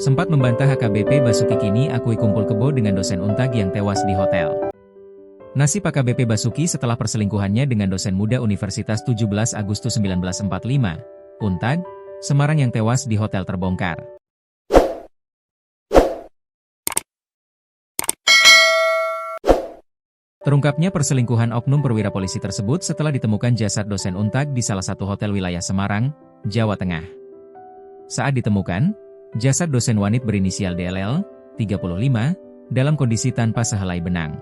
Sempat membantah AKBP Basuki kini akui kumpul kebo dengan dosen Untag yang tewas di hotel. Nasib AKBP Basuki setelah perselingkuhannya dengan dosen muda Universitas 17 Agustus 1945, Untag, Semarang yang tewas di hotel terbongkar. Terungkapnya perselingkuhan oknum perwira polisi tersebut setelah ditemukan jasad dosen Untag di salah satu hotel wilayah Semarang, Jawa Tengah. Saat ditemukan, jasad dosen wanita berinisial DLL, 35, dalam kondisi tanpa sehelai benang.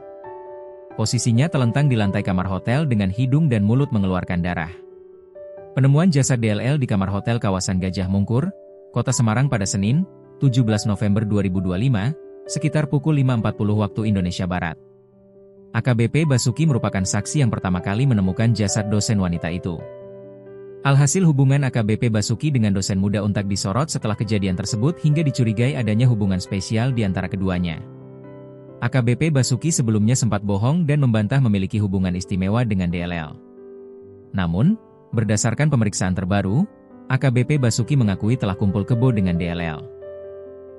Posisinya telentang di lantai kamar hotel dengan hidung dan mulut mengeluarkan darah. Penemuan jasad DLL di kamar hotel kawasan Gajah Mungkur, Kota Semarang pada Senin, 17 November 2025, sekitar pukul 5.40 waktu Indonesia Barat. AKBP Basuki merupakan saksi yang pertama kali menemukan jasad dosen wanita itu. Alhasil hubungan AKBP Basuki dengan dosen muda Untag disorot setelah kejadian tersebut hingga dicurigai adanya hubungan spesial di antara keduanya. AKBP Basuki sebelumnya sempat bohong dan membantah memiliki hubungan istimewa dengan DLL. Namun, berdasarkan pemeriksaan terbaru, AKBP Basuki mengakui telah kumpul kebo dengan DLL.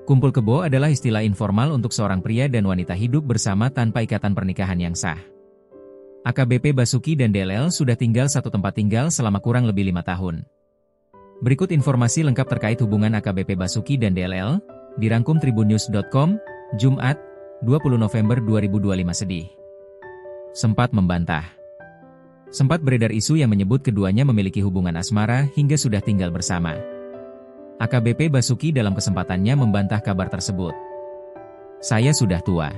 Kumpul kebo adalah istilah informal untuk seorang pria dan wanita hidup bersama tanpa ikatan pernikahan yang sah. AKBP Basuki dan DLL sudah tinggal satu tempat tinggal selama kurang lebih 5 tahun. Berikut informasi lengkap terkait hubungan AKBP Basuki dan DLL, dirangkum tribunnews.com, Jumat, 20 November 2025 sedih. Sempat membantah. Sempat beredar isu yang menyebut keduanya memiliki hubungan asmara hingga sudah tinggal bersama. AKBP Basuki dalam kesempatannya membantah kabar tersebut. "Saya sudah tua.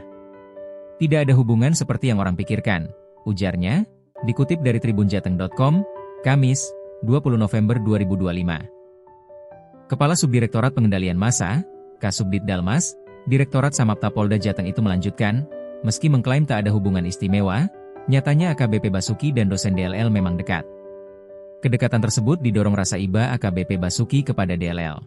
Tidak ada hubungan seperti yang orang pikirkan," ujarnya, dikutip dari tribunjateng.com, Kamis, 20 November 2025. Kepala Subdirektorat Pengendalian Massa, Kasubdit Dalmas, Direktorat Samapta Polda Jateng itu melanjutkan, meski mengklaim tak ada hubungan istimewa, nyatanya AKBP Basuki dan dosen DLL memang dekat. Kedekatan tersebut didorong rasa iba AKBP Basuki kepada DLL.